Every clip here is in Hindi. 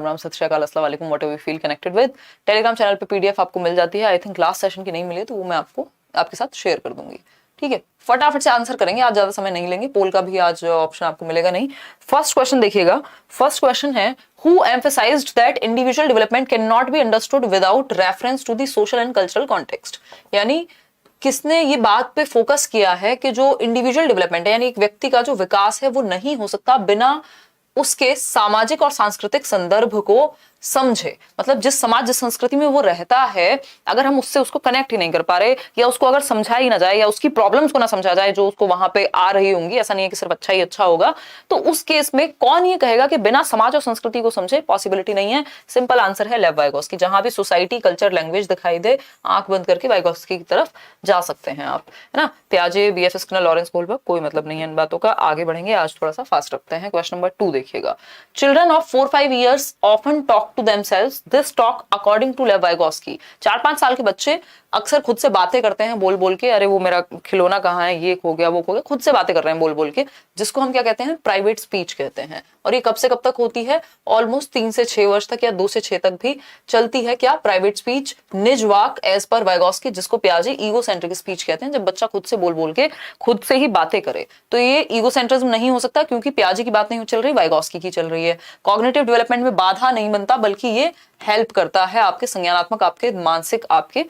राम सत श्री अकाल अस्सलाम वालेकुम whatever you feel connected with. Telegram channel पे पीडीएफ आपको मिल जाती है। आई थिंक लास्ट सेशन की नहीं मिली तो वो मैं आपको आपके साथ शेयर कर दूंगी। ठीक है, फटाफट से आंसर करेंगे, आज ज्यादा समय नहीं लेंगे। पोल का भी आज ऑप्शन आपको मिलेगा नहीं। फर्स्ट क्वेश्चन देखिएगा। फर्स्ट क्वेश्चन है, who emphasized that individual development can not be understood without reference to the social and cultural context. यानी किसने ये बात पे फोकस किया है कि जो इंडिविजुअल डेवलपमेंट है यानी एक व्यक्ति का जो विकास है वो नहीं हो सकता बिना उसके सामाजिक और सांस्कृतिक संदर्भ को समझे। मतलब जिस समाज जिस संस्कृति में वो रहता है, अगर हम उससे उसको कनेक्ट ही नहीं कर पा रहे या उसको अगर समझा ही ना जाए या उसकी प्रॉब्लम्स को ना समझा जाए जो उसको वहां पे आ रही होंगी, ऐसा नहीं है कि सिर्फ अच्छा ही अच्छा होगा, तो उस केस में कौन ये कहेगा कि बिना समाज और संस्कृति को समझे? पॉसिबिलिटी नहीं है। सिंपल आंसर है लेव वाइगोस्की। जहां भी सोसाइटी कल्चर लैंग्वेज दिखाई दे, आंख बंद करके वाइगोस्की की तरफ जा सकते हैं आप, है ना। पियाजे, बीएफ स्किनर, लॉरेंस कोहलबर्ग, कोई मतलब नहीं है इन बातों का। आगे बढ़ेंगे, आज थोड़ा सा फास्ट रखते हैं। क्वेश्चन नंबर 2 देखिएगा। Children of 4-5 years often talk to themselves. This talk according to Lev Vygotsky. 4-5 साल के बच्चे अक्सर खुद से बातें करते हैं बोल बोल के। अरे वो मेरा खिलौना कहाँ है, ये खो गया, वो खो गया। खुद से बातें कर रहे हैं बोल बोल के, जिसको हम क्या कहते हैं? प्राइवेट स्पीच कहते हैं। और ये कब से कब तक होती है? ऑलमोस्ट 3 से 6 वर्ष तक या 2 से 6 तक भी चलती है। क्या? प्राइवेट स्पीच, निज वाक एज पर वाइगोस्की, जिसको पियाजे ईगोसेंट्रिक स्पीच कहते हैं। जब बच्चा खुद से बोल बोल के खुद से ही बातें करे तो ये ईगोसेंट्रिज्म नहीं हो सकता, क्योंकि पियाजे की बात नहीं चल रही, वाइगोस्की की चल रही है। कॉग्निटिव डेवलपमेंट में बाधा नहीं बनता, बल्कि ये हेल्प करता है आपके संज्ञानात्मक, आपके मानसिक, आपके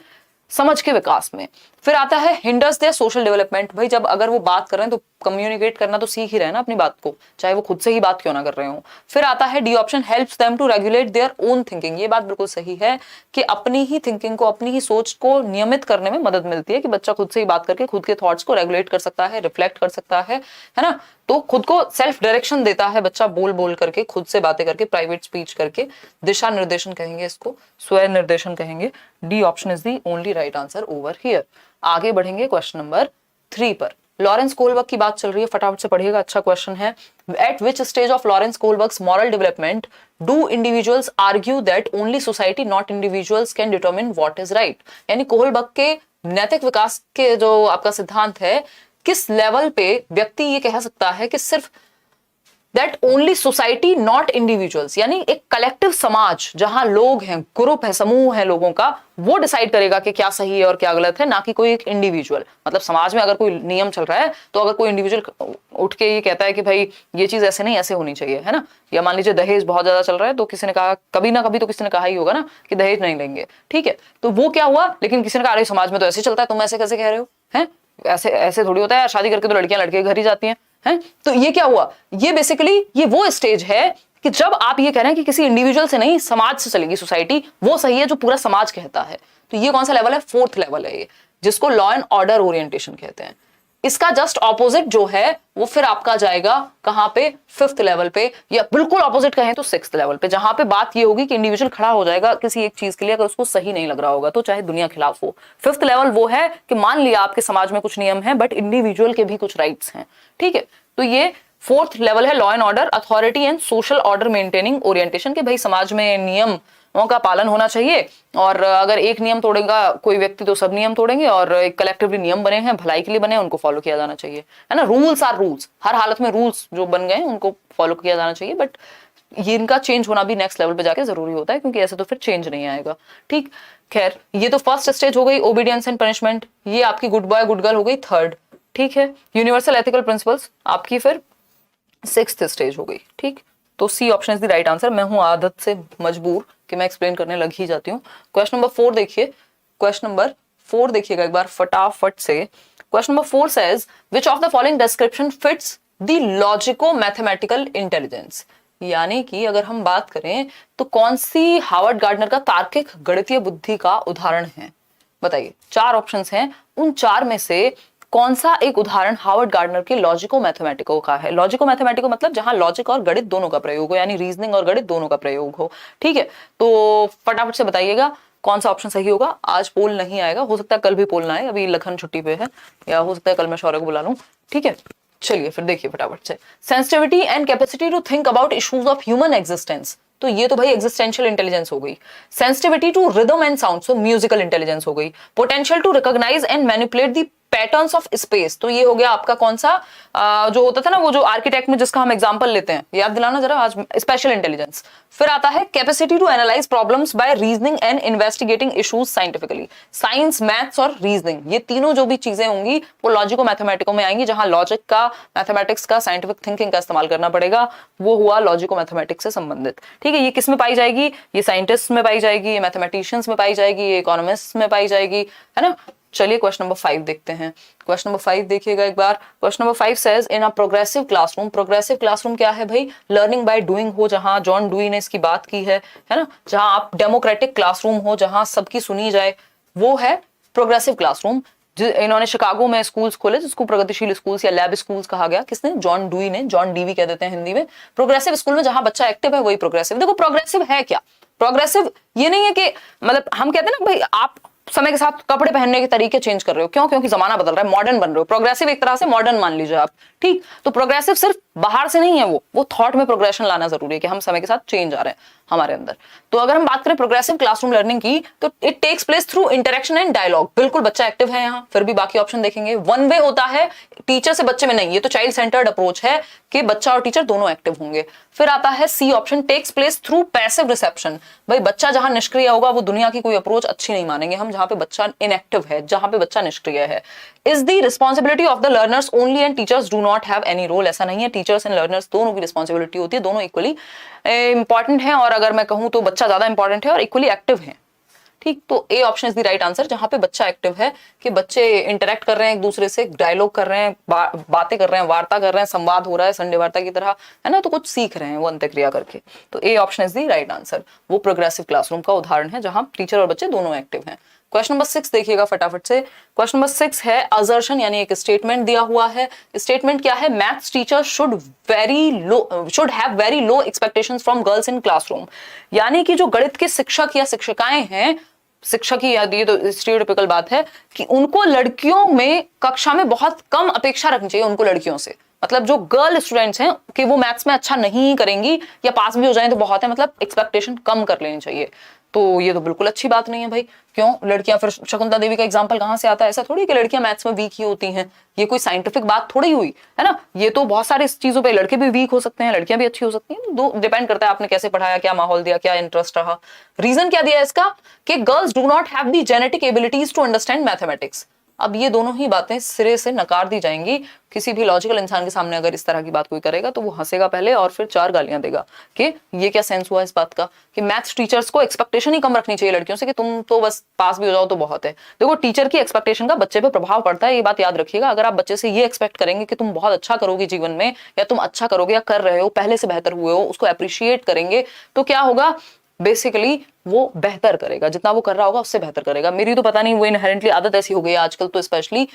समझ के विकास में। फिर आता है हिंडर्स देयर सोशल डेवलपमेंट। भाई जब अगर वो बात कर रहे हैं तो कम्युनिकेट करना तो सीख ही रहे हैं ना अपनी बात को, चाहे वो खुद से ही बात क्यों ना कर रहे हो। फिर आता है D option, helps them to regulate their own thinking. ये बात बिल्कुल सही है कि अपनी ही थिंकिंग को, अपनी ही सोच को नियमित करने में मदद मिलती है कि बच्चा खुद से ही बात करके खुद के थॉट्स को रेगुलेट कर सकता है, रिफ्लेक्ट कर सकता है ना। तो खुद को सेल्फ डायरेक्शन देता है बच्चा बोल बोल करके, खुद से बातें करके, प्राइवेट स्पीच करके। दिशा निर्देशन कहेंगे इसको, स्व निर्देशन कहेंगे। D option is the only right answer over here. आगे बढ़ेंगे क्वेश्चन नंबर 3 पर। लॉरेंस कोहलबर्ग की बात चल रही है, फटाफट से पढ़िएगा, अच्छा क्वेश्चन है। At which stage of Lawrence Kohlberg's moral development do individuals argue that only society not individuals can determine what is right. यानी कोहलबर्ग के नैतिक विकास के जो आपका सिद्धांत है, किस लेवल पे व्यक्ति ये कह सकता है कि सिर्फ that only society not individuals, यानी एक कलेक्टिव समाज जहां लोग हैं, ग्रुप है, समूह है लोगों का, वो डिसाइड करेगा कि क्या सही है और क्या गलत है, ना कि कोई एक इंडिविजुअल। मतलब समाज में अगर कोई नियम चल रहा है तो अगर कोई इंडिविजुअल उठ के ये कहता है कि भाई ये चीज ऐसे नहीं ऐसे होनी चाहिए, है ना। या मान लीजिए दहेज बहुत ज्यादा चल रहा है तो किसी ने कहा, कभी ना कभी तो किसी ने कहा ही होगा ना कि दहेज नहीं लेंगे, ठीक है, तो वो क्या हुआ, लेकिन किसी ने कहा अरे समाज में तो ऐसे चलता है, तुम ऐसे कैसे कह रहे हो, हैं ऐसे ऐसे थोड़ी होता है, शादी करके तो लड़कियां लड़के घर ही जाती हैं, हैं। तो ये क्या हुआ, ये बेसिकली ये वो स्टेज है कि जब आप ये कह रहे हैं कि किसी इंडिविजुअल से नहीं, समाज से चलेगी सोसाइटी, वो सही है जो पूरा समाज कहता है। तो ये कौन सा लेवल है? 4th लेवल है ये, जिसको लॉ एंड ऑर्डर ओरिएंटेशन कहते हैं। इसका जस्ट ऑपोजिट जो है वो फिर आपका जाएगा कहां पे? 5th लेवल पे, या बिल्कुल ऑपोजिट कहें तो 6th लेवल पे, जहां पे बात ये होगी कि इंडिविजुअल खड़ा हो जाएगा किसी एक चीज के लिए, अगर उसको सही नहीं लग रहा होगा तो चाहे दुनिया खिलाफ हो। 5th लेवल वो है कि मान लिया आपके समाज में कुछ नियम है बट इंडिविजुअल के भी कुछ राइट्स हैं, ठीक है। तो ये 4th लेवल है law and order, authority and social order maintaining orientation, के भाई समाज में नियम का पालन होना चाहिए, और अगर एक नियम तोड़ेगा कोई व्यक्ति तो सब नियम तोड़ेंगे, और एक कलेक्टिवली नियम बने हैं, भलाई के लिए बने हैं, उनको फॉलो किया जाना चाहिए, है ना। रूल्स आर रूल्स, हर हालत में रूल्स जो बन गए उनको फॉलो किया जाना चाहिए, बट ये इनका चेंज होना भी नेक्स्ट लेवल पे जाके जरूरी होता है, क्योंकि ऐसे तो फिर चेंज नहीं आएगा, ठीक। खैर, ये तो फर्स्ट स्टेज हो गई, ओबीडियंस एंड पनिशमेंट। ये आपकी गुड बॉय गुड गर्ल हो गई 3rd, ठीक है। यूनिवर्सल एथिकल प्रिंसिपल्स आपकी फिर 6th स्टेज हो गई, ठीक। तो C option is the right answer. मैं हूं आदत से मजबूर कि मैं एक्सप्लेन करने लग ही जाती हूँ। क्वेश्चन नंबर 4 देखिए, क्वेश्चन नंबर 4 देखिएगा एक बार फटाफट से। Question number 4 says which of the following description fits the logico mathematical intelligence। यानी कि अगर हम बात करें तो कौन सी हार्वर्ड गार्डनर का तार्किक गणितीय बुद्धि का उदाहरण है? बताइए, 4 ऑप्शंस हैं, उन 4 में से कौन सा एक उदाहरण हार्वर्ड गार्डनर के लॉजिको मैथमेटिको का है? लॉजिको मैथमेटिको मतलब जहां लॉजिक और गणित दोनों का प्रयोग हो, यानी रीजनिंग और गणित दोनों का प्रयोग हो, ठीक है। तो फटाफट से बताइएगा कौन सा ऑप्शन सही होगा। आज पोल नहीं आएगा, हो सकता है कल भी पोल ना आए, अभी लखन छुट्टी पे है, या हो सकता है कल मैं शौर्य को बुला लूं, ठीक है। चलिए फिर देखिए फटाफट से। Sensitivity and capacity to think about issues of human existence, तो ये तो भाई एग्जिस्टेंशियल इंटेलिजेंस हो गई। Sensitivity to rhythm and sound, so musical intelligence हो गई। Potential to recognise and manipulate the patterns of space, तो ये हो गया आपका कौन सा जो होता था ना वो जो आर्किटेक्ट में जिसका हम एग्जांपल लेते हैं, याद दिलाना जरा आज, स्पेशल इंटेलिजेंस। फिर आता है capacity to analyse problems by reasoning and investigating issues scientifically. Science, maths और रीजनिंग, ये तीनों जो भी चीजें होंगी वो लॉजिको मैथमेटिको में आएंगी, जहां लॉजिक का, मैथमेटिक्स का, साइंटिफिक थिंकिंग का इस्तेमाल करना पड़ेगा, वो हुआ लॉजिको मैथमेटिक्स से संबंधित। ठीक है, ये किस में पाई जाएगी? ये साइंटिस्ट में पाई जाएगी, ये मैथमेटिशियंस में पाई जाएगी, ये इकोनॉमिस्ट में पाई जाएगी, है ना। चलिए क्वेश्चन नंबर 5 देखते हैं। क्वेश्चन नंबर 5 देखिएगा एक बार। Question number 5 says in a progressive classroom. Progressive classroom क्या है भाई? लर्निंग बाय डूइंग हो, जहां जॉन डुई ने इसकी बात की है ना, जहां आप डेमोक्रेटिक क्लासरूम हो, जहां सबकी सुनी जाए, वो है प्रोग्रेसिव क्लासरूम। इन्होंने शिकागो में स्कूल्स खोले जिसको प्रगतिशील स्कूल्स या लैब स्कूल्स कहा गया। किसने? जॉन डुई ने, जॉन डीवी कह देते हैं हिंदी में। प्रोग्रेसिव स्कूल में जहां बच्चा एक्टिव है वही प्रोग्रेसिव। देखो प्रोग्रेसिव है क्या? प्रोग्रेसिव ये नहीं है कि मतलब हम कहते हैं ना भाई आप समय के साथ कपड़े पहनने के तरीके चेंज कर रहे हो, क्यों? क्योंकि जमाना बदल रहा है, मॉडर्न बन रहे हो। प्रोग्रेसिव एक तरह से मॉडर्न मान लीजिए आप, ठीक। तो प्रोग्रेसिव सिर्फ बाहर से नहीं है, वो थॉट में प्रोग्रेशन लाना जरूरी है कि हम समय के साथ चेंज आ रहे हैं हमारे अंदर। तो अगर हम बात करें प्रोग्रेसिव क्लासरूम लर्निंग की, तो it takes place through interaction and dialogue. बिल्कुल बच्चा एक्टिव है यहाँ, फिर भी बाकी ऑप्शन देखेंगे। वन वे होता है, टीचर से बच्चे में नहीं, ये तो चाइल्ड सेंटर्ड अप्रोच है कि बच्चा और टीचर दोनों एक्टिव होंगे। फिर आता है C option, takes place through passive reception. भाई बच्चा जहां निष्क्रिय होगा वो दुनिया की कोई अप्रोच अच्छी नहीं मानेंगे हम, जहां पे बच्चा इनएक्टिव है, जहां पे बच्चा निष्क्रिय है। Is the responsibility of the learners only and teachers do not have any role. ऐसा नहीं है, टीचर्स एंड लर्नर्स दोनों की रिस्पॉन्सिबिलिटी होती है, दोनों इक्वली इंपॉर्टेंट है, और अगर मैं कहूं तो बच्चा ज्यादा इंपॉर्टेंट है और इक्वली एक्टिव है। ठीक, तो A option is the right answer, जहां पे बच्चा एक्टिव है, कि बच्चे इंटरेक्ट कर रहे हैं एक दूसरे से, डायलॉग कर रहे हैं, बातें कर रहे हैं, वार्ता कर रहे हैं, संवाद हो रहा है संडे वार्ता की तरह, है ना, तो कुछ सीख रहे हैं वो अंत्यक्रिया करके। तो A option is the right answer, वो प्रोग्रेसिव क्लासरूम का उदाहरण है जहां टीचर और बच्चे दोनों एक्टिव हैं। क्वेश्चन नंबर 6 देखिएगा फटाफट से। क्वेश्चन नंबर 6 है असर्शन, यानी एक स्टेटमेंट दिया हुआ है। स्टेटमेंट क्या है? Maths teacher should have very low expectations from girls in classroom. यानी कि जो गणित के शिक्षक या शिक्षिकाएं हैं, शिक्षक ही, ये तो स्टीरियोटाइपिकल बात है कि उनको लड़कियों में कक्षा में बहुत कम अपेक्षा रखनी चाहिए उनको लड़कियों से। मतलब जो गर्ल स्टूडेंट्स हैं कि वो मैथ्स में अच्छा नहीं करेंगी या पास भी हो जाएं तो बहुत है, मतलब एक्सपेक्टेशन कम कर लेनी चाहिए। तो ये तो बिल्कुल अच्छी बात नहीं है भाई। क्यों? लड़कियां, फिर शकुंतला देवी का एग्जांपल कहां से आता है? ऐसा थोड़ी कि लड़कियां मैथ्स में वीक ही होती हैं, ये कोई साइंटिफिक बात थोड़ी हुई है ना। ये तो बहुत सारी चीजों पे लड़के भी वीक हो सकते हैं, लड़कियां भी अच्छी हो सकती हैं, दो डिपेंड करता है आपने कैसे पढ़ाया, क्या माहौल दिया, क्या इंटरेस्ट रहा। रीजन क्या दिया इसका? कि girls do not have the genetic abilities to understand mathematics. अब ये दोनों ही बातें सिरे से नकार दी जाएंगी। किसी भी लॉजिकल इंसान के सामने अगर इस तरह की बात कोई करेगा तो वो हंसेगा पहले और फिर 4 गालियां देगा कि ये क्या सेंस हुआ इस बात का कि मैथ्स टीचर्स को एक्सपेक्टेशन ही कम रखनी चाहिए लड़कियों से कि तुम तो बस पास भी हो जाओ तो बहुत है। देखो टीचर की एक्सपेक्टेशन का बच्चे पे प्रभाव पड़ता है, ये बात याद रखिएगा। अगर आप बच्चे से ये एक्सपेक्ट करेंगे कि तुम बहुत अच्छा करोगे जीवन में, या तुम अच्छा करोगे या कर रहे हो, पहले से बेहतर हुए हो, उसको अप्रिशिएट करेंगे, तो क्या होगा? बेसिकली वो बेहतर करेगा, जितना वो कर रहा होगा उससे बेहतर करेगा। मेरी तो पता नहीं वो इनहेरेंटली आदत ऐसी हो गई है आजकल, तो स्पेशली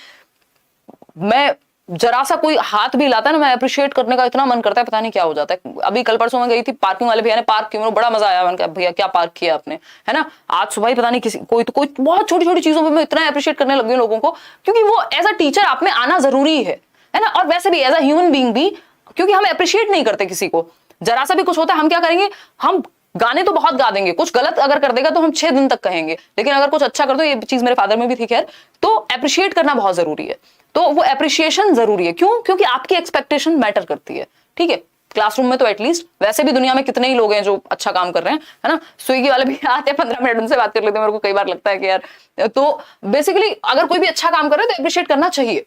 मैं जरा सा कोई हाथ भी लाता है ना, मैं अप्रिशिएट करने का इतना मन करता है, पता नहीं क्या हो जाता है। अभी कल परसों में गई थी, पार्किंग वाले भैया ने पार्क किया, बड़ा मजा आया। मैंने कहा भैया क्या पार्क किया आपने, है ना। आज सुबह ही पता नहीं किसी कोई बहुत छोटी छोटी चीजों पर मैं इतना अप्रिशिएट करने लग गई लोगों को, क्योंकि वो एज अ टीचर आप में आना जरूरी है ना, और वैसे भी एज अ ह्यूमन बीइंग भी, क्योंकि हम अप्रिशिएट नहीं करते किसी को। जरा सा भी कुछ होता है हम क्या करेंगे? हम गाने तो बहुत गा देंगे, कुछ गलत अगर कर देगा तो हम 6 दिन तक कहेंगे, लेकिन अगर कुछ अच्छा कर दो, ये चीज मेरे फादर में भी थी खैर, तो अप्रिशिएट करना बहुत जरूरी है। तो वो अप्रिशिएशन जरूरी है, क्यों? क्योंकि आपकी एक्सपेक्टेशन मैटर करती है। ठीक है, क्लासरूम में तो एटलीस्ट, वैसे भी दुनिया में कितने ही लोग हैं जो अच्छा काम कर रहे हैं, है ना। स्विगी वाले भी आते हैं, 15 मिनट उनसे बात कर लेते हैं, मेरे को कई बार लगता है कि यार, तो बेसिकली अगर कोई भी अच्छा काम कर रहे हैं तो अप्रिशिएट करना चाहिए।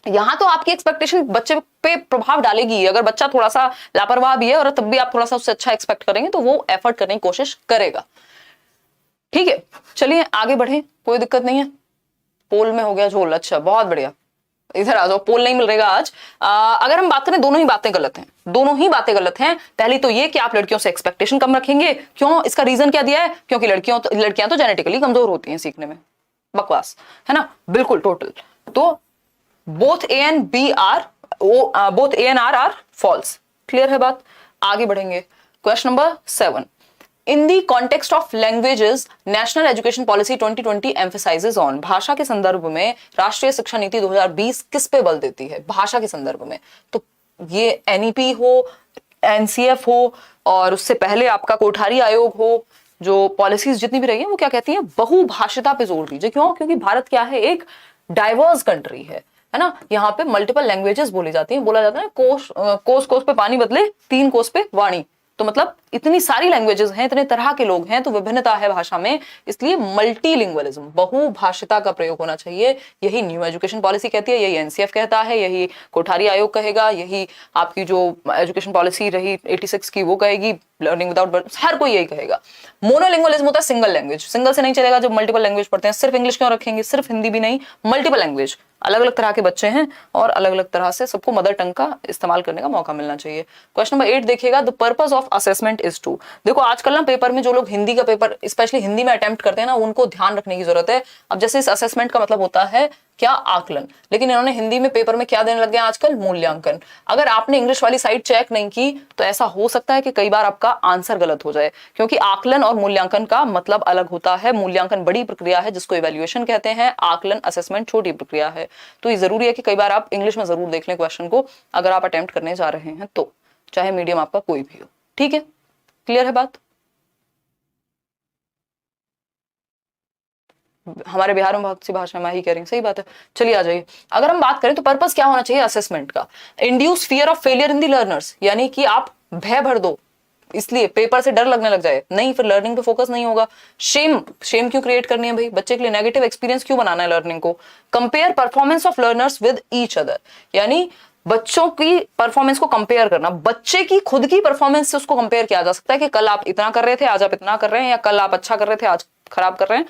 यहां तो आपकी एक्सपेक्टेशन बच्चे पे प्रभाव डालेगी। अगर बच्चा थोड़ा सा लापरवाह भी है और तब भी आप थोड़ा सा उससे अच्छा एक्सपेक्ट करेंगे तो वो एफर्ट करने की कोशिश करेगा। ठीक है, चलिए आगे बढ़े, कोई दिक्कत नहीं है। पोल में हो गया झोल, अच्छा बहुत बढ़िया, इधर आ जाओ। पोल नहीं मिल रहेगा आज। अगर हम बात करें, दोनों ही बातें गलत हैं, दोनों ही बातें गलत हैं। पहली तो ये कि आप लड़कियों से एक्सपेक्टेशन कम रखेंगे। क्यों? इसका रीजन क्या दिया है? क्योंकि लड़कियां तो जेनेटिकली कमजोर होती हैं सीखने में। बकवास है ना, बिल्कुल टोटल। तो both A and B are false। Clear है बात? आगे बढ़ेंगे। Question number 7, in the context of languages national education policy 2020 emphasises on. भाषा के संदर्भ में राष्ट्रीय शिक्षा नीति 2020 किस पे बल देती है? भाषा के संदर्भ में। तो ये NEP हो, NCF हो, और उससे पहले आपका कोठारी आयोग हो, जो पॉलिसीज जितनी भी रही है वो क्या कहती है? बहुभाषिता पे जोर दीजिए। क्यों? क्योंकि भारत क्या है? एक डाइवर्स कंट्री है ना। यहाँ पे मल्टीपल लैंग्वेजेस बोली जाती हैं, बोला जाता है कोस कोस कोस पे पानी बदले 3 कोस पे वाणी। तो मतलब इतनी सारी लैंग्वेजेस हैं, इतने तरह के लोग हैं, तो विभिन्नता है भाषा में, इसलिए मल्टीलिंग्वलिज्म, बहुभाषिता का प्रयोग होना चाहिए। यही न्यू एजुकेशन पॉलिसी कहती है, यही एनसीएफ कहता है, यही कोठारी आयोग कहेगा, यही आपकी जो एजुकेशन पॉलिसी रही 86 की वो कहेगी, लर्निंग विदाउट, हर कोई यही कहेगा। मोनोलिंग्वलिज्म होता है सिंगल लैंग्वेज, सिंगल से नहीं चलेगा, जब मल्टीपल लैंग्वेज पढ़ते हैं। सिर्फ इंग्लिश क्यों रखेंगे, सिर्फ हिंदी भी नहीं, मल्टीपल लैंग्वेज, अलग अलग तरह के बच्चे हैं और अलग अलग तरह से सबको मदर टंग का इस्तेमाल करने का मौका मिलना चाहिए। क्वेश्चन नंबर 8 देखिएगा, the purpose of assessment is to. देखो आजकल ना पेपर में जो लोग हिंदी का पेपर स्पेशली हिंदी में अटेम्प्ट करते हैं ना, उनको ध्यान रखने की जरूरत है। अब जैसे इस असेसमेंट का मतलब होता है क्या, आकलन, लेकिन इन्होंने हिंदी में पेपर में क्या देने लग गए आजकल, मूल्यांकन। अगर आपने इंग्लिश वाली साइड चेक नहीं की तो ऐसा हो सकता है कि कई बार आपका आंसर गलत हो जाए, क्योंकि आकलन और मूल्यांकन का मतलब अलग होता है। मूल्यांकन बड़ी प्रक्रिया है जिसको इवैल्यूएशन कहते हैं, आकलन असेसमेंट छोटी प्रक्रिया है। तो ये जरूरी है कि कई बार आप इंग्लिश में जरूर देख लें क्वेश्चन को, अगर आप अटेम्प्ट करने जा रहे हैं तो, चाहे मीडियम आपका कोई भी हो। ठीक है, क्लियर है बात। हमारे बिहार में बहुत सी भाषा मैं ही कह रही हूँ, सही बात है। चलिए आ जाइए, अगर हम बात करें तो पर्पस क्या होना चाहिए असेसमेंट का, induce fear of failure in the learners, यानी कि आप भय भर दो, इसलिए पेपर से डर लगने लग जाए, नहीं फिर लर्निंग पे फोकस नहीं होगा। शेम क्यों क्रिएट करनी है भाई, बच्चे के लिए नेगेटिव एक्सपीरियंस क्यों बनाना है लर्निंग को। Compare performance of learners with each other, यानी बच्चों की परफॉर्मेंस को कंपेयर करना, बच्चे की खुद की परफॉर्मेंस से उसको कंपेयर किया जा सकता है कि कल आप इतना कर रहे थे आज आप इतना कर रहे हैं, या कल आप अच्छा कर रहे थे आज खराब कर रहे हैं,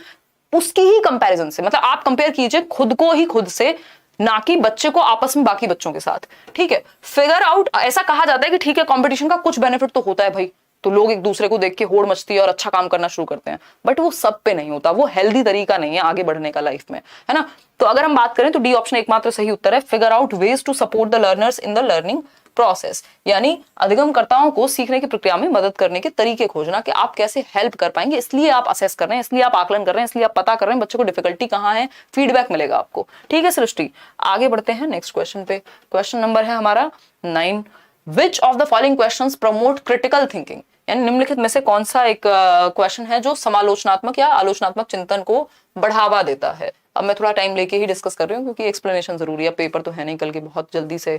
उसकी ही कंपैरिजन से, मतलब आप कंपेयर कीजिए खुद को ही खुद से, ना कि बच्चे को आपस में बाकी बच्चों के साथ। ठीक है, फिगर आउट, ऐसा कहा जाता है कि ठीक है कंपटीशन का कुछ बेनिफिट तो होता है भाई, तो लोग एक दूसरे को देख के होड़ मचती है और अच्छा काम करना शुरू करते हैं, बट वो सब पे नहीं होता, वो हेल्दी तरीका नहीं है आगे बढ़ने का लाइफ में, है ना। तो अगर हम बात करें तो डी ऑप्शन एकमात्र सही उत्तर है, figure out ways to support the learners in the learning process, यानी अधिगमकर्ताओं को सीखने की प्रक्रिया में मदद करने के तरीके खोजना कि आप कैसे हेल्प कर पाएंगे, इसलिए आप असेस कर रहे हैं, इसलिए आप आकलन कर रहे हैं, इसलिए आप पता कर रहे हैं बच्चों को डिफिकल्टी कहां है, फीडबैक मिलेगा आपको। ठीक है सृष्टि, आगे बढ़ते हैं नेक्स्ट क्वेश्चन पे। क्वेश्चन नंबर है हमारा 9, विच of the following questions promote critical thinking, यानी निम्नलिखित में से कौन सा एक क्वेश्चन है जो समालोचनात्मक या आलोचनात्मक चिंतन को बढ़ावा देता है। अब मैं थोड़ा टाइम लेके ही डिस्कस कर रही हूँ क्योंकि एक्सप्लेनेशन जरूरी है, पेपर तो है नहीं कल के, बहुत जल्दी से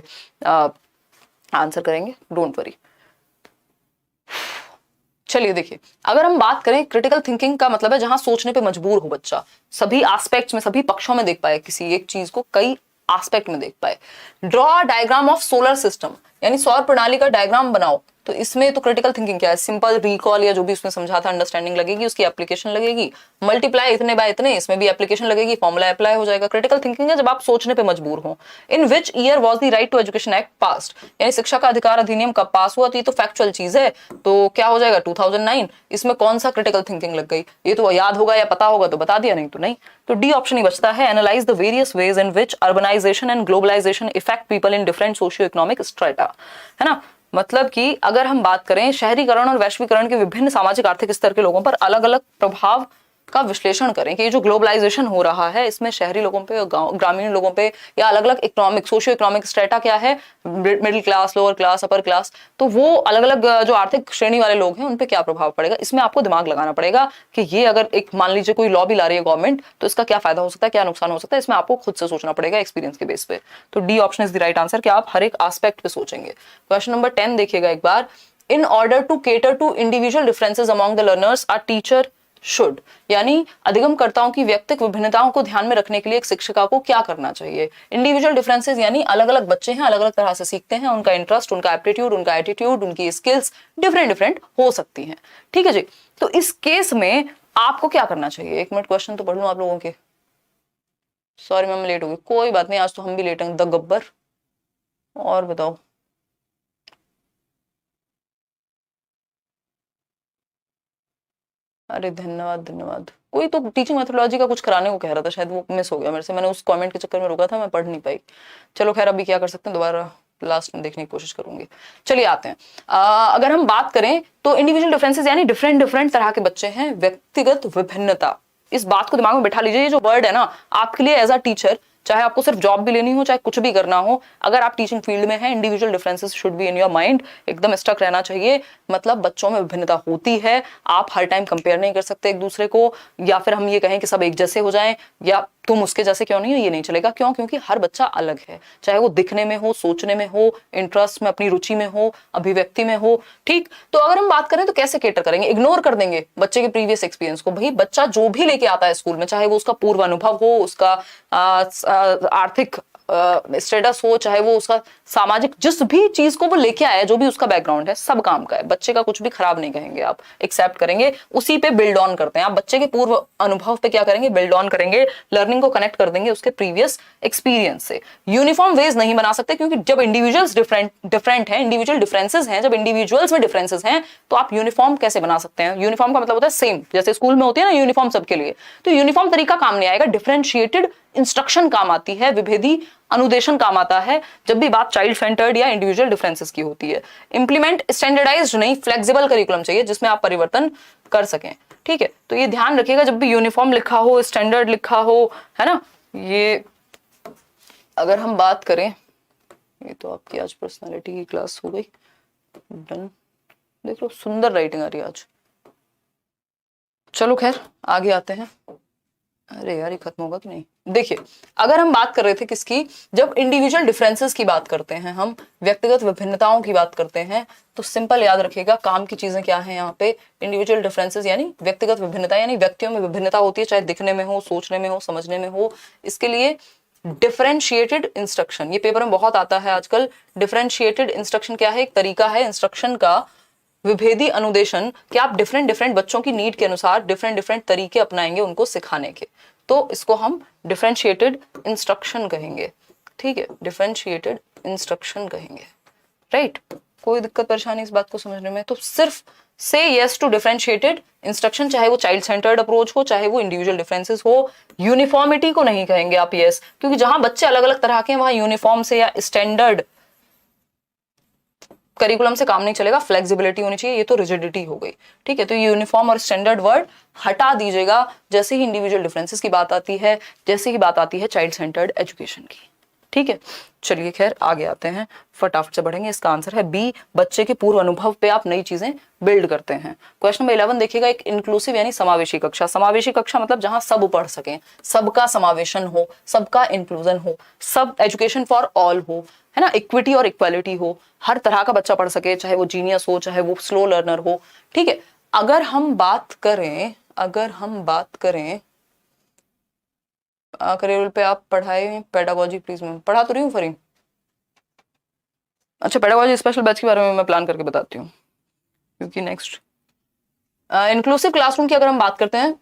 आंसर करेंगे, डोंट वरी। चलिए देखिए, अगर हम बात करें क्रिटिकल थिंकिंग का मतलब है जहां सोचने पे मजबूर हो बच्चा, सभी एस्पेक्ट्स में, सभी पक्षों में देख पाए, किसी एक चीज को कई एस्पेक्ट में देख पाए। Draw diagram of solar system, यानी सौर प्रणाली का डायग्राम बनाओ, तो इसमें तो क्रिटिकल थिंकिंग क्या है, सिंपल रिकॉल या जो भी उसमें समझा था अंडरस्टैंडिंग लगेगी, उसकी एप्लीकेशन लगेगी, मल्टीप्लाई इतने बाय इतने, इसमें भी एप्लीकेशन लगेगी, फॉर्मूला अप्लाई हो जाएगा। क्रिटिकल थिंकिंग है जब आप सोचने पे मजबूर हो। In which year was the right to education act passed, यानी शिक्षा का अधिकार अधिनियम कब पास हुआ, तो ये तो फैक्चुअल चीज है, तो क्या हो जाएगा 2009। इसमें कौन सा क्रिटिकल थिंकिंग लग गई, ये तो याद होगा या पता होगा तो बता दिया, नहीं तो नहीं। तो डी ऑप्शन ही बचता है, analyse the various ways in which urbanisation and globalisation effect people in different socio economic strata, है ना। मतलब कि अगर हम बात करें शहरीकरण और वैश्वीकरण के विभिन्न सामाजिक आर्थिक स्तर के लोगों पर अलग अलग प्रभाव का विश्लेषण करें कि ये जो ग्लोबलाइजेशन हो रहा है इसमें शहरी लोगों पे, ग्रामीण लोगों पे, या अलग अलग इकोनॉमिक सोशियो इकोनॉमिक स्ट्रेटा क्या है, middle class, lower class, upper class, तो वो अलग अलग जो आर्थिक श्रेणी वाले लोग हैं उन पे क्या प्रभाव पड़ेगा। इसमें आपको दिमाग लगाना पड़ेगा कि ये अगर एक मान लीजिए कोई लॉ भी ला रही है गवर्नमेंट, तो इसका क्या फायदा हो सकता है, क्या नुकसान हो सकता है, इसमें आपको खुद से सोचना पड़ेगा एक्सपीरियंस के बेस पे। तो D option is the right answer कि आप हर एक एस्पेक्ट पे सोचेंगे। क्वेश्चन नंबर 10 देखिएगा एक बार, in order to cater to individual differences among the learners a teacher should, यानी अधिगमकर्ताओं की व्यक्तिगत विभिन्नताओं को ध्यान में रखने के लिए एक शिक्षिका को क्या करना चाहिए। इंडिविजुअल डिफरेंसेस यानी अलग अलग बच्चे हैं, अलग अलग तरह से सीखते हैं, उनका इंटरेस्ट, उनका एप्टीट्यूड, उनका एटीट्यूड, उनकी स्किल्स डिफरेंट हो सकती हैं। ठीक है जी, तो इस केस में आपको क्या करना चाहिए। एक मिनट क्वेश्चन तो पढ़ लूं आप लोगों के, सॉरी मैम लेट हो गई, कोई बात नहीं, आज तो हम भी लेट हैं, द गब्बर। और बताओ, अरे धन्यवाद धन्यवाद। कोई तो टीचिंग मेथोडोलॉजी का कुछ कराने को कह रहा था, शायद वो मिस हो गया मेरे से, मैंने उस कमेंट के चक्कर में रुका था, मैं पढ़ नहीं पाई। चलो खैर, अभी क्या कर सकते हैं, दोबारा लास्ट में देखने की कोशिश करूंगी। चलिए आते हैं, अगर हम बात करें तो इंडिविजुअल डिफरेंसेस यानी डिफरेंट तरह के बच्चे हैं, व्यक्तिगत विभिन्नता, इस बात को दिमाग में बैठा लीजिए। ये जो वर्ड है ना आपके लिए एज अ टीचर चाहे आपको सिर्फ जॉब भी लेनी हो, चाहे कुछ भी करना हो, अगर आप टीचिंग फील्ड में हैं, individual differences should be in your mind, एकदम स्टक रहना चाहिए। मतलब बच्चों में विभिन्नता होती है, आप हर टाइम कंपेयर नहीं कर सकते एक दूसरे को, या फिर हम ये कहें कि सब एक जैसे हो जाएं या तुम उसके जैसे क्यों नहीं हो, ये नहीं चलेगा। क्यों? क्योंकि हर बच्चा अलग है, चाहे वो दिखने में हो, सोचने में हो, इंटरेस्ट में, अपनी रुचि में हो, अभिव्यक्ति में हो। ठीक, तो अगर हम बात करें तो कैसे केटर करेंगे? इग्नोर कर देंगे बच्चे के प्रीवियस एक्सपीरियंस को। भाई बच्चा जो भी लेके आता है स्कूल में, चाहे वो उसका पूर्व अनुभव हो, उसका आर्थिक स्टेटस हो, चाहे वो उसका सामाजिक, जिस भी चीज को वो लेके आया है, जो भी उसका बैकग्राउंड है, सब काम का है। बच्चे का कुछ भी खराब नहीं कहेंगे आप, एक्सेप्ट करेंगे, उसी पे बिल्ड ऑन करते हैं आप। बच्चे के पूर्व अनुभव पे क्या करेंगे? बिल्ड ऑन करेंगे, लर्निंग को कनेक्ट कर देंगे उसके प्रीवियस एक्सपीरियंस से। यूनिफॉर्म वेज नहीं बना सकते, क्योंकि जब इंडिविजुअल्स डिफरेंट हैं, इंडिविजुअल डिफरेंसेस हैं, जब इंडिविजुअल्स में डिफरेंसेस हैं, तो आप यूनिफॉर्म कैसे बना सकते हैं? यूनिफॉर्म का मतलब होता है सेम, जैसे स्कूल में होती है ना यूनिफॉर्म सबके लिए, तो यूनिफॉर्म तरीका काम नहीं आएगा। डिफरेंशिएटेड इंस्ट्रक्शन काम आती है, विभेदी अनुदेशन काम आता है, जब भी बात चाइल्ड सेंटर्ड या इंडिविजुअल डिफरेंसेस की होती है। इंप्लीमेंट स्टैंडर्डाइज्ड नहीं, फ्लेक्सिबल करिकुलम चाहिए जिसमें आप परिवर्तन कर सकें। ठीक है, तो ये ध्यान रखिएगा, जब भी यूनिफॉर्म लिखा हो, स्टैंडर्ड लिखा हो, है ना। ये अगर हम बात करें, ये तो आपकी आज पर्सनालिटी की क्लास हो गई, डन। देख लो सुंदर राइटिंग आ रही है आज। चलो खैर आगे आते हैं। अरे यार ये खत्म होगा कि नहीं? देखिए, अगर हम बात कर रहे थे किसकी, जब इंडिविजुअल डिफरेंसेस की बात करते हैं, हम व्यक्तिगत विभिन्नताओं की बात करते हैं, तो सिंपल याद रखिएगा काम की चीजें क्या है यहाँ पे। इंडिविजुअल डिफरेंसेस यानी व्यक्तिगत विभिन्नता, यानी व्यक्तियों में विभिन्नता होती है, चाहे दिखने में हो, सोचने में हो, समझने में हो। इसके लिए डिफरेंशिएटेड इंस्ट्रक्शन, ये पेपर में बहुत आता है आजकल। डिफरेंशिएटेड इंस्ट्रक्शन क्या है? एक तरीका है इंस्ट्रक्शन का, विभेदी अनुदेशन, कि आप डिफरेंट बच्चों की नीड के अनुसार डिफरेंट तरीके अपनाएंगे उनको सिखाने के, तो इसको हम डिफरेंशिएटेड इंस्ट्रक्शन कहेंगे। ठीक है, डिफरेंशिएटेड इंस्ट्रक्शन कहेंगे, राइट। कोई दिक्कत परेशानी इस बात को समझने में? तो सिर्फ से यस टू डिफरेंशिएटेड इंस्ट्रक्शन, चाहे वो चाइल्ड सेंटर्ड अप्रोच हो, चाहे वो इंडिविजुअल डिफरेंसेस हो। यूनिफॉर्मिटी को नहीं कहेंगे आप यस, क्योंकि जहां बच्चे अलग अलग तरह के हैं वहां यूनिफॉर्म से या स्टैंडर्ड करिकुलम से काम नहीं चलेगा, फ्लेक्सिबिलिटी होनी चाहिए, ये तो रिजिडिटी हो गई। ठीक है, तो यूनिफॉर्म और स्टैंडर्ड वर्ड हटा दीजिएगा जैसे ही इंडिविजुअल डिफरेंसेस की बात आती है, जैसे ही बात आती है चाइल्ड सेंटर्ड एजुकेशन की। ठीक है, चलिए खैर आगे आते हैं, फटाफट से बढ़ेंगे। इसका आंसर है बी, बच्चे के पूर्व अनुभव पे आप नई चीजें बिल्ड करते हैं। क्वेश्चन नंबर 11 देखिएगा, एक इंक्लूसिव यानी समावेशी कक्षा। समावेशी कक्षा मतलब जहां सब पढ़ सकें, सबका समावेशन हो, सबका इंक्लूजन हो, सब एजुकेशन फॉर ऑल हो, है ना, इक्विटी और इक्वालिटी हो, हर तरह का बच्चा पढ़ सके, चाहे वो जीनियस हो, चाहे वो स्लो लर्नर हो। ठीक है, अगर हम बात करें करियर पे आप पढ़ाए पेडागोजी, प्लीज मैं पढ़ा तो रही हूँ फरीम। अच्छा, पेडागोजी स्पेशल बैच के बारे में मैं प्लान करके बताती हूँ, क्योंकि नेक्स्ट इंक्लूसिव क्लासरूम की अगर हम बात करते हैं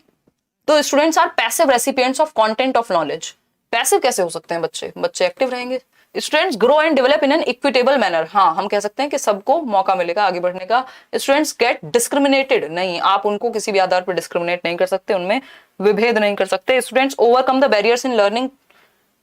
तो students are passive recipients of content of knowledge. Passive कैसे हो सकते हैं बच्चे एक्टिव रहेंगे। Students grow and develop in an equitable manner, हाँ हम कह सकते हैं कि सबको मौका मिलेगा आगे बढ़ने का। स्टूडेंट्स गेट डिस्क्रिमिनेटेड, नहीं आप उनको किसी भी आधार पर डिस्क्रिमिनेट नहीं कर सकते, उनमें विभेद नहीं कर सकते। Students overcome the barriers in learning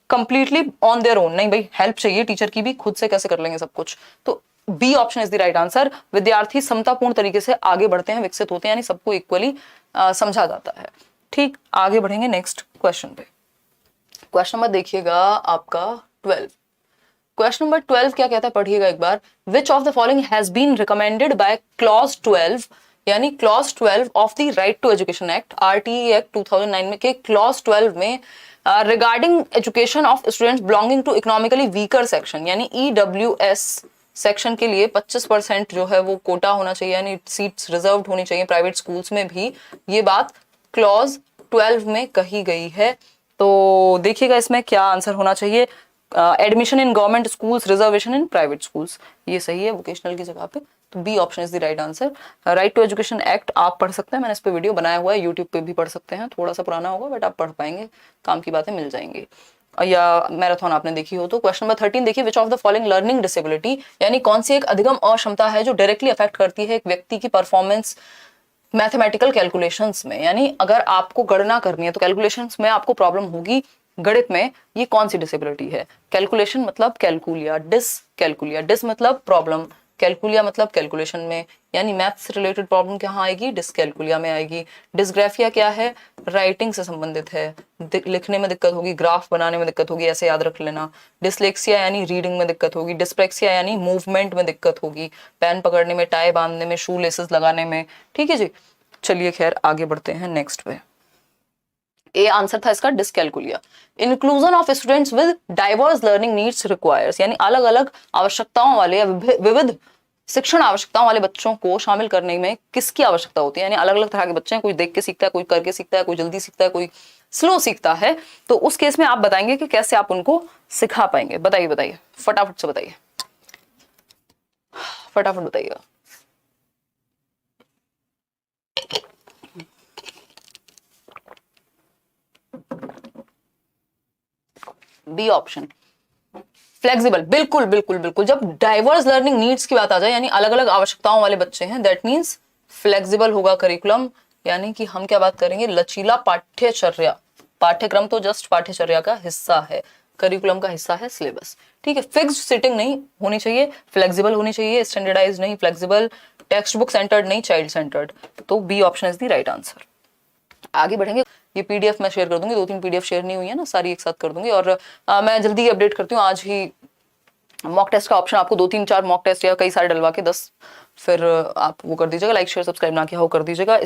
completely on their own, नहीं भाई हेल्प चाहिए टीचर की भी, खुद से कैसे कर लेंगे सब कुछ। तो B option is the right answer. विद्यार्थी समतापूर्ण तरीके से आगे बढ़ते हैं, विकसित होते हैं, यानी सबको इक्वली समझा जाता है। ठीक, आगे बढ़ेंगे नेक्स्ट क्वेश्चन पे। क्वेश्चन नंबर देखिएगा आपका 12। क्वेश्चन नंबर 12 क्या कहता है, पढ़िएगा एक बार। Which of the following has been recommended by clause 12, यानी clause 12 of the right to education act, RTE act 2009 में के क्लॉज 12 में regarding education of students belonging to economically weaker section, यानी EWS सेक्शन के लिए 25% जो है वो कोटा होना चाहिए, यानी सीट्स रिजर्व्ड होनी चाहिए प्राइवेट स्कूल्स में भी। ये बात क्लॉज 12 में कही गई है। तो देखिएगा इसमें क्या आंसर होना चाहिए। Admission in government schools, reservation in private schools, ये सही है वोकेशनल की जगह पे, तो B option is the right answer. Right to education act आप पढ़ सकते हैं, मैंने इस पे वीडियो बनाया हुआ है, यूट्यूब पे भी पढ़ सकते हैं, थोड़ा सा पुराना होगा बट आप पढ़ पाएंगे, काम की बातें मिल जाएंगी, या मैराथन आपने देखी हो तो। क्वेश्चन नंबर 13 देखिए, विच of the following learning disability, यानी कौन सी एक अधिगम अक्षमता है जो डायरेक्टली अफेक्ट करती है एक व्यक्ति की परफॉर्मेंस मैथमेटिकल कैलकुलेशंस में, यानी अगर आपको गणना करनी है तो कैलकुलेशंस में आपको प्रॉब्लम होगी गणित में, ये कौन सी डिसेबिलिटी है। कैलकुलेशन मतलब कैलकुलिया, डिस कैलकुलिया, डिस मतलब प्रॉब्लम, कैलकुलिया मतलब कैलकुलेशन में, यानी मैथ से रिलेटेड प्रॉब्लम कहाँ आएगी, डिसकैलकुलिया में आएगी। डिस्ग्राफिया क्या है, राइटिंग से संबंधित है, लिखने में दिक्कत होगी, ग्राफ बनाने में दिक्कत होगी, ऐसे याद रख लेना। डिसलेक्सिया यानी रीडिंग में दिक्कत होगी। डिस्प्रेक्सिया यानी मूवमेंट में दिक्कत होगी, पेन पकड़ने में, टाई बांधने में, शू लेसेस लगाने में। ठीक है जी, चलिए खैर आगे बढ़ते हैं नेक्स्ट पे। ए आंसर था इसका dyscalculia. Inclusion of students with diverse learning needs requires, यानी अलग अलग आवश्यकताओं वाले या विविध शिक्षण आवश्यकताओं वाले बच्चों को शामिल करने में किसकी आवश्यकता होती है, यानी अलग अलग तरह के बच्चे हैं, कोई देख के सीखता है, कोई करके सीखता है, कोई जल्दी सीखता है, कोई स्लो सीखता है। तो उस केस में आप बताएंगे कि कैसे आप उनको सिखा पाएंगे। बताइए बताइए, फटाफट से बताइए, फटाफट बताइएगा। B option, flexible. बिल्कुल बिल्कुल बिल्कुल, जब डाइवर्स लर्निंग नीड्स की बात आ जाए, यानी अलग अलग आवश्यकताओं वाले बच्चे हैं, दैट मींस फ्लेक्सिबल होगा करिकुलम। यानी कि हम क्या बात करेंगे, लचीला पाठ्यचर्या। पाठ्यक्रम तो जस्ट पाठ्यचर्या का हिस्सा है, करिकुलम का हिस्सा है सिलेबस। ठीक है, फिक्स्ड सिटिंग नहीं होनी चाहिए, फ्लेक्सिबल होनी चाहिए, स्टैंडर्डाइज नहीं, फ्लेक्सिबल, टेक्स्ट बुक सेंटर्ड नहीं, चाइल्ड सेंटर्ड। तो B option is the right answer. आगे बढ़ेंगे, ये पीडीएफ मैं शेयर कर दूंगी, 2-3 पीडीएफ शेयर नहीं हुई है ना, सारी एक साथ कर दूंगी। और मैं जल्दी ही अपडेट करती हूँ, आज ही मॉक टेस्ट का ऑप्शन आपको 2-3-4 मॉक टेस्ट या कई सारे डलवा के 10 फिर आप वो कर दीजिएगा। लाइक शेयर सब्सक्राइब ना किया हो कर दीजिएगा।